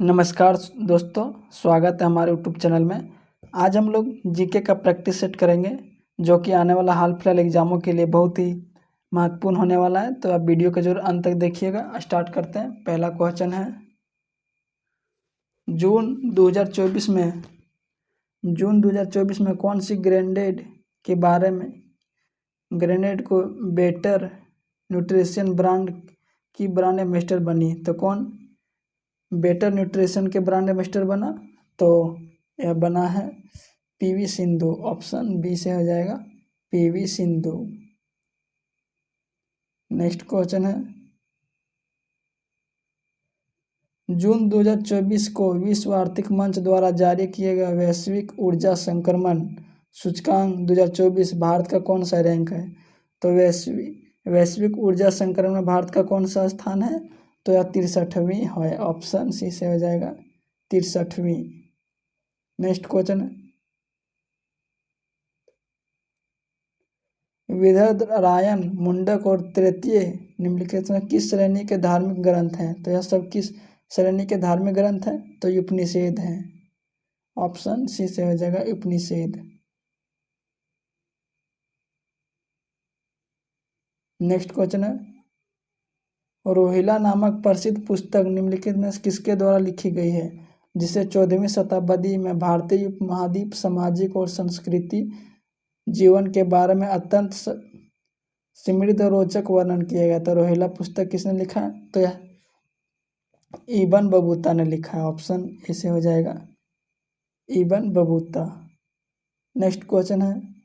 नमस्कार दोस्तों, स्वागत है हमारे यूट्यूब चैनल में। आज हम लोग जीके का प्रैक्टिस सेट करेंगे जो कि आने वाला हाल फिलहाल एग्जामों के लिए बहुत ही महत्वपूर्ण होने वाला है। तो आप वीडियो का जरूर अंत तक देखिएगा। स्टार्ट करते हैं। पहला क्वेश्चन है, जून 2024 में कौन सी ग्रेनेड को बेटर न्यूट्रिशन ब्रांड की ब्रांड एम्बेसडर बनी? तो कौन बेटर न्यूट्रिशन के ब्रांड एम्बेसडर बना? तो यह बना है पीवी सिंधु। ऑप्शन बी से हो जाएगा पीवी सिंधु। नेक्स्ट क्वेश्चन है, जून 2024 को विश्व आर्थिक मंच द्वारा जारी किए गए वैश्विक ऊर्जा संक्रमण सूचकांक 2024 भारत का कौन सा रैंक है? तो वैश्विक ऊर्जा संक्रमण में भारत का कौन सा स्थान है? तो यह 63वीं है। ऑप्शन सी से हो जाएगा 63वीं। नेक्स्ट क्वेश्चन है, विदर्भरायण मुंडक और तृतीय निम्नलिखित में किस श्रेणी के धार्मिक ग्रंथ हैं? तो यह सब किस श्रेणी के धार्मिक ग्रंथ हैं? तो उपनिषद हैं। ऑप्शन सी से हो जाएगा उपनिषद। नेक्स्ट क्वेश्चन है, रोहिला नामक प्रसिद्ध पुस्तक निम्नलिखित में किसके द्वारा लिखी गई है, जिसे 14वीं शताब्दी में भारतीय उपमहाद्वीप सामाजिक और संस्कृति जीवन के बारे में अत्यंत समृद्ध और रोचक वर्णन किया गया था? रोहिला पुस्तक किसने लिखा है? तो यह इब्न बतूता ने लिखा है। ऑप्शन ए से हो जाएगा इब्न बतूता। नेक्स्ट क्वेश्चन है,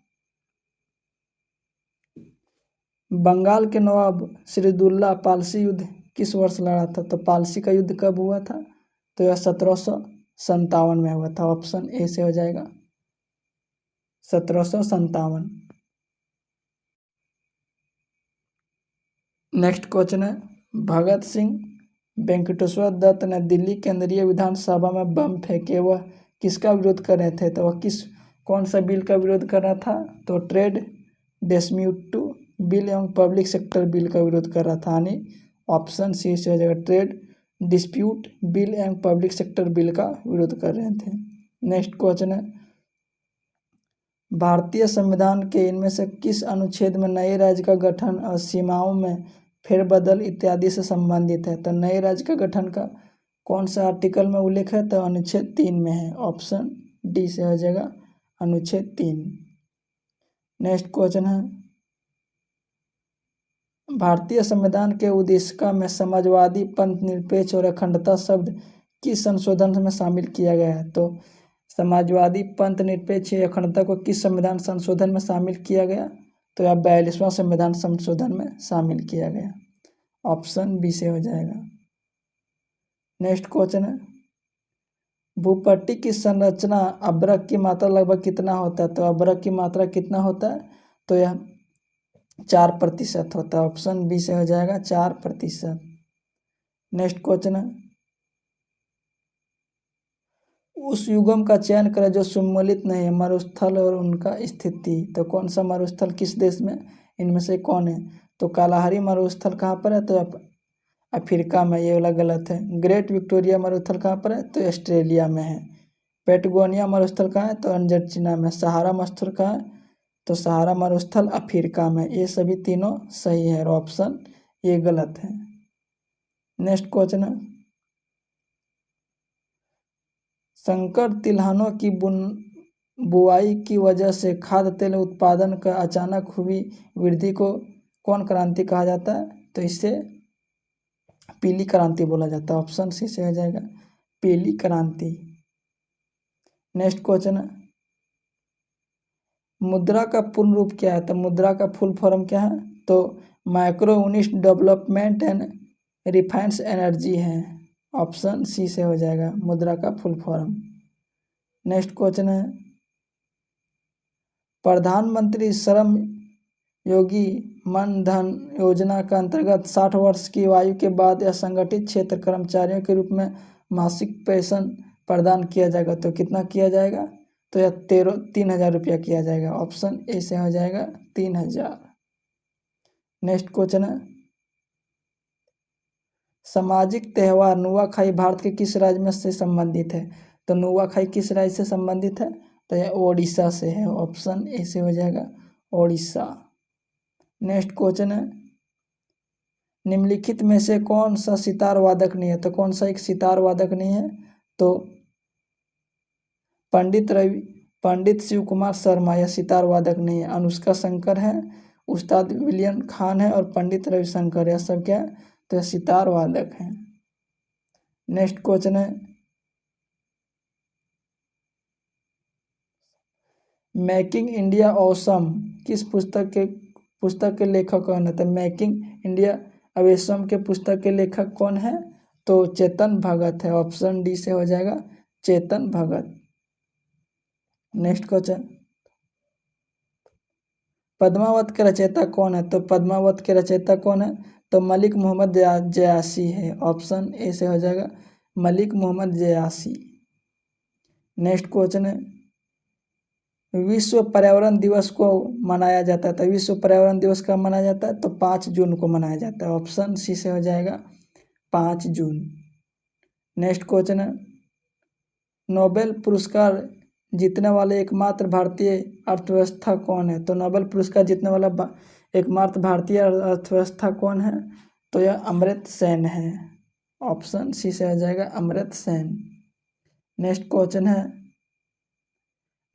बंगाल के नवाब सिराजुद्दौला पालसी युद्ध किस वर्ष लड़ा था? तो पालसी का युद्ध कब हुआ था? तो यह 1757 में हुआ था। ऑप्शन ए से हो जाएगा 1757। नेक्स्ट क्वेश्चन है, भगत सिंह वेंकटेश्वर दत्त ने दिल्ली केंद्रीय विधानसभा में बम फेंके, वह किसका विरोध कर रहे थे? तो वह कौन सा बिल का विरोध कर रहा था? तो ट्रेड डिस्प्यूट बिल एवं पब्लिक सेक्टर बिल का विरोध कर रहा था। यानी ऑप्शन सी से हो जाएगा ट्रेड डिस्प्यूट बिल एवं पब्लिक सेक्टर बिल का विरोध कर रहे थे। नेक्स्ट क्वेश्चन है, भारतीय संविधान के इनमें से किस अनुच्छेद में नए राज्य का गठन और सीमाओं में फेरबदल इत्यादि से संबंधित है? तो नए राज्य का गठन का कौन सा आर्टिकल में उल्लेख है? तो अनुच्छेद 3 में है। ऑप्शन डी से हो जाएगा अनुच्छेद 3। नेक्स्ट क्वेश्चन है, भारतीय संविधान के उद्देशिका में समाजवादी पंथ निरपेक्ष और अखंडता शब्द किस संशोधन में शामिल किया गया है? तो समाजवादी पंथ निरपेक्ष अखंडता को किस संविधान संशोधन में शामिल किया गया? तो यह 42वां संविधान संशोधन में शामिल किया गया। ऑप्शन बी से हो जाएगा। नेक्स्ट क्वेश्चन है, भूपट्टी की संरचना अभ्रक की मात्रा लगभग कितना होता है? तो अभ्रक की मात्रा कितना होता है? तो यह 4% होता है। ऑप्शन बी से हो जाएगा 4%। नेक्स्ट क्वेश्चन है, उस युग्म का चयन करें जो सम्मिलित नहीं है, मरुस्थल और उनका स्थिति। तो कौन सा मरुस्थल किस देश में, इनमें से कौन है? तो कालाहारी मरुस्थल कहाँ पर है? तो अफ्रीका में। ये वाला गलत है। ग्रेट विक्टोरिया मरुस्थल कहाँ पर है? तो ऑस्ट्रेलिया में है। पेटगोनिया मरुस्थल कहाँ है? तो अर्जेंटीना में। सहारा मरुस्थल कहाँ है? तो सहारा मरुस्थल अफ्रीका में। ये सभी तीनों सही है और ऑप्शन ये गलत है। नेक्स्ट क्वेश्चन है, संकर तिलहनों की बुआई की वजह से खाद्य तेल उत्पादन का अचानक हुई वृद्धि को कौन क्रांति कहा जाता है? तो इसे पीली क्रांति बोला जाता है। ऑप्शन सी से हो जाएगा पीली क्रांति। नेक्स्ट क्वेश्चन है, मुद्रा का पूर्ण रूप क्या है? तो मुद्रा का फुल फॉर्म क्या है? तो micro unit development and refines energy है। ऑप्शन सी से हो जाएगा मुद्रा का फुल फॉर्म। नेक्स्ट क्वेश्चन है, प्रधानमंत्री श्रम योगी मान धन योजना के अंतर्गत 60 वर्ष की आयु के बाद या संगठित क्षेत्र कर्मचारियों के रूप में मासिक पेंशन प्रदान किया जाएगा। तो कितना किया जाएगा? तो यह 3,000 रुपया किया जाएगा। ऑप्शन ए से हो जाएगा 3,000। नेक्स्ट क्वेश्चन है, सामाजिक त्यौहार नुआखाई भारत के किस राज्य में से संबंधित है? तो नुआखाई किस राज्य से संबंधित है? तो यह ओडिशा से है। ऑप्शन ए से हो जाएगा ओडिशा। नेक्स्ट क्वेश्चन है, निम्नलिखित में से कौन सा सितार वादक नहीं है? तो कौन सा एक सितार वादक नहीं है? तो पंडित शिव कुमार शर्मा यह सितार वादक नहीं है। अनुष्का शंकर है, उस्ताद विलियम खान है और पंडित रविशंकर, यह सब क्या है? तो यह सितार वादक हैं। नेक्स्ट क्वेश्चन है, मेकिंग इंडिया ऑसम किस पुस्तक के लेखक कौन है? तो मेकिंग इंडिया अवेसम के पुस्तक के लेखक कौन है? तो चेतन भगत है। ऑप्शन डी से हो जाएगा चेतन भगत। नेक्स्ट क्वेश्चन, पद्मावत के रचयिता कौन है? तो पद्मावत के रचयिता कौन है? तो मलिक मोहम्मद जयासी है। ऑप्शन ए से हो जाएगा मलिक मोहम्मद जयासी। नेक्स्ट क्वेश्चन है, विश्व पर्यावरण दिवस को मनाया जाता है। तो विश्व पर्यावरण दिवस कब मनाया जाता है? तो 5 जून को मनाया जाता है। ऑप्शन सी से हो जाएगा 5 जून। नेक्स्ट क्वेश्चन है, नोबेल पुरस्कार जीतने वाले एकमात्र भारतीय अर्थव्यवस्था कौन है? तो नोबेल पुरस्कार जीतने वाला एकमात्र भारतीय अर्थव्यवस्था कौन है? तो यह अमर्त्य सेन है। ऑप्शन सी से हो जाएगा अमर्त्य सेन। नेक्स्ट क्वेश्चन है,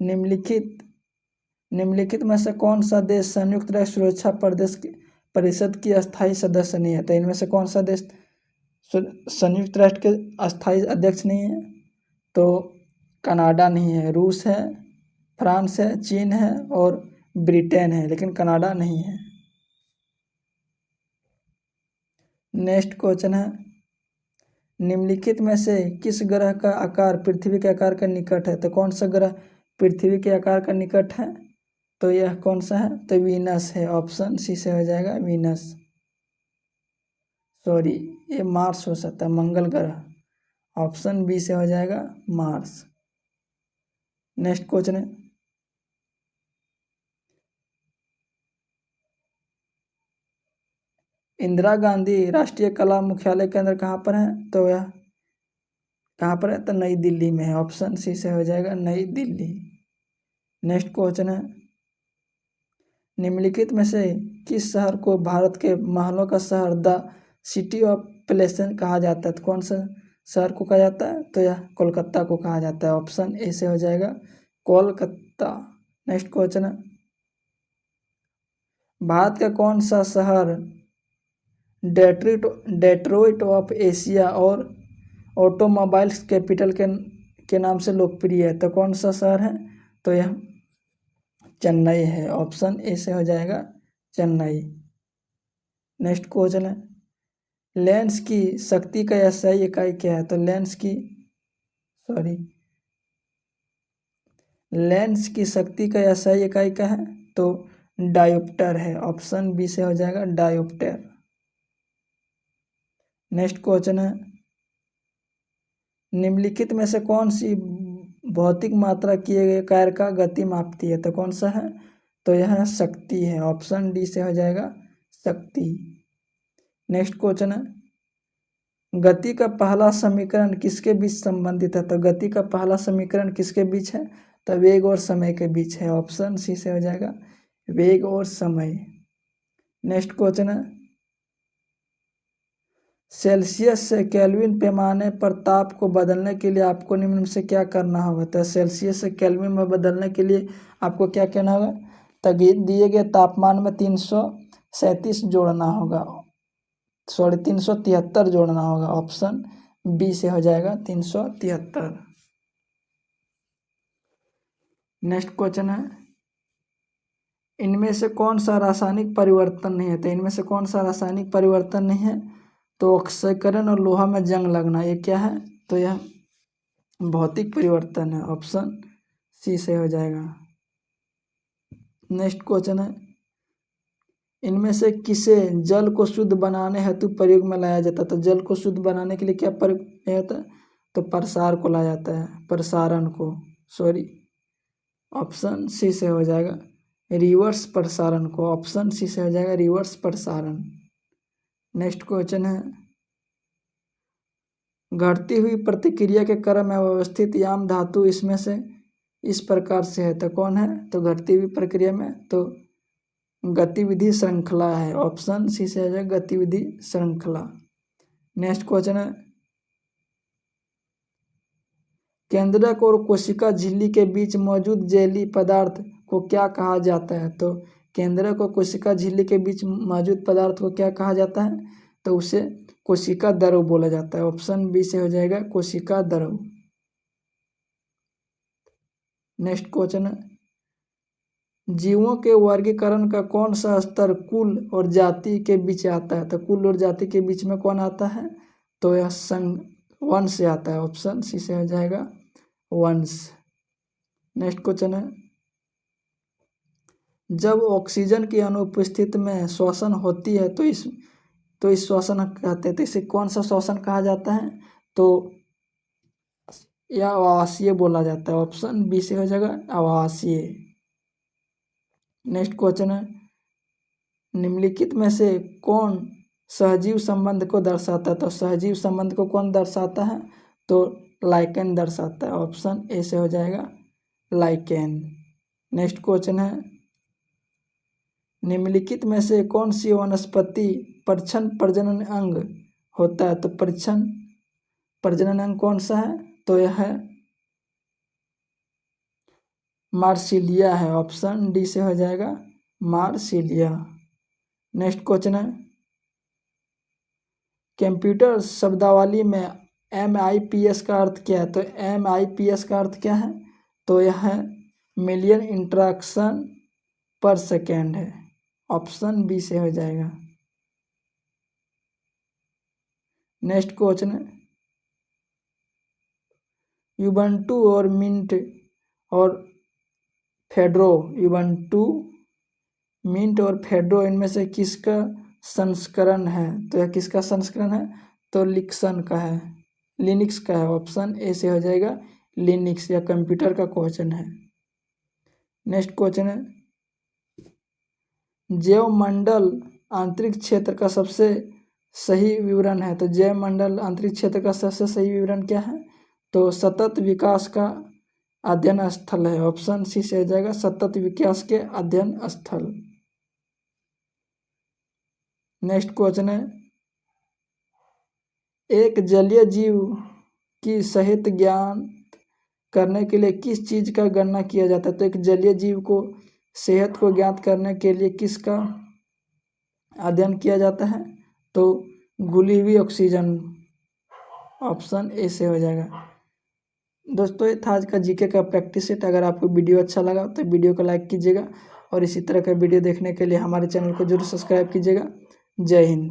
निम्नलिखित में से कौन सा देश संयुक्त राष्ट्र सुरक्षा परिषद की अस्थायी सदस्य नहीं है? तो इनमें से कौन सा देश संयुक्त राष्ट्र के अस्थायी अध्यक्ष नहीं है? तो कनाडा नहीं है, रूस है, फ्रांस है, चीन है और ब्रिटेन है, लेकिन कनाडा नहीं है। नेक्स्ट क्वेश्चन है, निम्नलिखित में से किस ग्रह का आकार पृथ्वी के आकार के निकट है? तो कौन सा ग्रह पृथ्वी के आकार का निकट है? तो यह कौन सा है? तो वीनस है। ऑप्शन सी से हो जाएगा वीनस। सॉरी, ये मार्स हो सकता है, मंगल ग्रह। ऑप्शन बी से हो जाएगा मार्स। नेक्स्ट क्वेश्चन है, इंदिरा गांधी राष्ट्रीय कला मुख्यालय केंद्र कहाँ पर है? तो यह कहाँ पर है? तो नई दिल्ली में है। ऑप्शन सी से हो जाएगा नई दिल्ली। नेक्स्ट क्वेश्चन है, निम्नलिखित में से किस शहर को भारत के महलों का शहर द सिटी ऑफ प्लेसेंस कहा जाता है? तो कौन सा शहर को कहा जाता है? तो यह कोलकाता को कहा जाता है। ऑप्शन ए से हो जाएगा कोलकाता। नेक्स्ट क्वेश्चन है, भारत का कौन सा शहर डेट्रॉइट ऑफ एशिया और ऑटोमोबाइल्स कैपिटल के नाम से लोकप्रिय है? तो कौन सा शहर है? तो यह चेन्नई है। ऑप्शन ए से हो जाएगा चेन्नई। नेक्स्ट क्वेश्चन है, लेंस की शक्ति का एसआई इकाई क्या है? तो लेंस की शक्ति का एसआई इकाई क्या है? तो डायोप्टर है। ऑप्शन बी से हो जाएगा डायोप्टर। नेक्स्ट क्वेश्चन है, निम्नलिखित में से कौन सी भौतिक मात्रा किए गए कार्य का गति मापती है? तो कौन सा है? तो यह शक्ति है। ऑप्शन डी से हो जाएगा शक्ति। नेक्स्ट क्वेश्चन है, गति का पहला समीकरण किसके बीच संबंधित है? तो गति का पहला समीकरण किसके बीच है? तो वेग और समय के बीच है। ऑप्शन सी से हो जाएगा वेग और समय। नेक्स्ट क्वेश्चन है, सेल्सियस से केल्विन पैमाने पर ताप को बदलने के लिए आपको निम्न में से क्या करना होगा? तो सेल्सियस से केल्विन में बदलने के लिए आपको क्या करना होगा? तो दिए गए तापमान में 337 जोड़ना होगा, 373 जोड़ना होगा। ऑप्शन बी से हो जाएगा 373। नेक्स्ट क्वेश्चन है, इनमें से कौन सा रासायनिक परिवर्तन नहीं है? तो इनमें से कौन सा रासायनिक परिवर्तन नहीं है? तो ऑक्सीकरण और लोहा में जंग लगना, ये क्या है? तो यह भौतिक परिवर्तन है। ऑप्शन सी से हो जाएगा। नेक्स्ट क्वेश्चन है, इनमें से किसे जल को शुद्ध बनाने हेतु प्रयोग में लाया जाता है? तो जल को शुद्ध बनाने के लिए क्या प्रयोग किया जाता है? तो प्रसार को लाया जाता है, प्रसारण को, ऑप्शन सी से हो जाएगा रिवर्स प्रसारण को। ऑप्शन सी से हो जाएगा रिवर्स प्रसारण। नेक्स्ट क्वेश्चन है, घटती हुई प्रतिक्रिया के क्रम में व्यवस्थित याम धातु इसमें से इस प्रकार से है, तो कौन है? तो घटती हुई प्रक्रिया में तो गतिविधि श्रृंखला है, ऑप्शन सी से आ जाएगा गतिविधि श्रृंखला। नेक्स्ट क्वेश्चन है, केंद्रक और कोशिका झिल्ली के बीच मौजूद जेली पदार्थ को क्या कहा जाता है? तो केंद्रक और कोशिका झिल्ली के बीच मौजूद पदार्थ को क्या कहा जाता है? तो उसे कोशिका द्रव बोला जाता है, ऑप्शन बी से हो जाएगा कोशिका द्रव। नेक्स्ट क्वेश्चन है, जीवों के वर्गीकरण का कौन सा स्तर कुल और जाति के बीच आता है? तो कुल और जाति के बीच में कौन आता है? तो यह संघ वंश से आता है, ऑप्शन सी से हो जाएगा वंश। नेक्स्ट क्वेश्चन है, जब ऑक्सीजन की अनुपस्थिति में श्वसन होती है तो इस श्वसन कहते हैं, तो इसे कौन सा श्वसन कहा जाता है? तो यह आवासीय बोला जाता है, ऑप्शन बी से हो जाएगा आवासीय। नेक्स्ट क्वेश्चन है, निम्नलिखित में से कौन सहजीव संबंध को दर्शाता है? तो सहजीव संबंध को कौन दर्शाता है? तो लाइकेन दर्शाता है, ऑप्शन ए से हो जाएगा लाइकेन। नेक्स्ट क्वेश्चन है, निम्नलिखित में से कौन सी वनस्पति परिच्छन प्रजनन अंग होता है? तो परिच्छन प्रजनन अंग कौन सा है? तो यह है मार्सिलिया है, ऑप्शन डी से हो जाएगा मार्सिलिया। नेक्स्ट क्वेश्चन है, कंप्यूटर शब्दावली में MIPS का अर्थ क्या है? तो MIPS का अर्थ क्या है? तो यह है मिलियन इंटरेक्शन पर सेकेंड है, ऑप्शन बी से हो जाएगा। नेक्स्ट क्वेश्चन है, यूबंटू और मिंट और फेडरो, यूबंटू मिंट और फेडरो इनमें से किसका संस्करण है? तो यह किसका संस्करण है? तो लिनक्स का है, लिनक्स का है, ऑप्शन ए से हो जाएगा लिनक्स। या कंप्यूटर का क्वेश्चन है। नेक्स्ट क्वेश्चन है, जैवमंडल आंतरिक क्षेत्र का सबसे सही विवरण है? तो जैवमंडल आंतरिक क्षेत्र का सबसे सही विवरण क्या है? तो सतत विकास का अध्ययन स्थल है, ऑप्शन सी से हो जाएगा सतत विकास के अध्ययन स्थल। नेक्स्ट क्वेश्चन है, एक जलीय जीव की सहित ज्ञान करने के लिए किस चीज का गणना किया जाता है? तो एक जलीय जीव को सेहत को ज्ञात करने के लिए किसका अध्ययन किया जाता है? तो घुली हुई ऑक्सीजन, ऑप्शन ए से हो जाएगा। दोस्तों, ये था आज का जीके का प्रैक्टिस सेट। अगर आपको वीडियो अच्छा लगा तो वीडियो को लाइक कीजिएगा और इसी तरह का वीडियो देखने के लिए हमारे चैनल को जरूर सब्सक्राइब कीजिएगा। जय हिंद।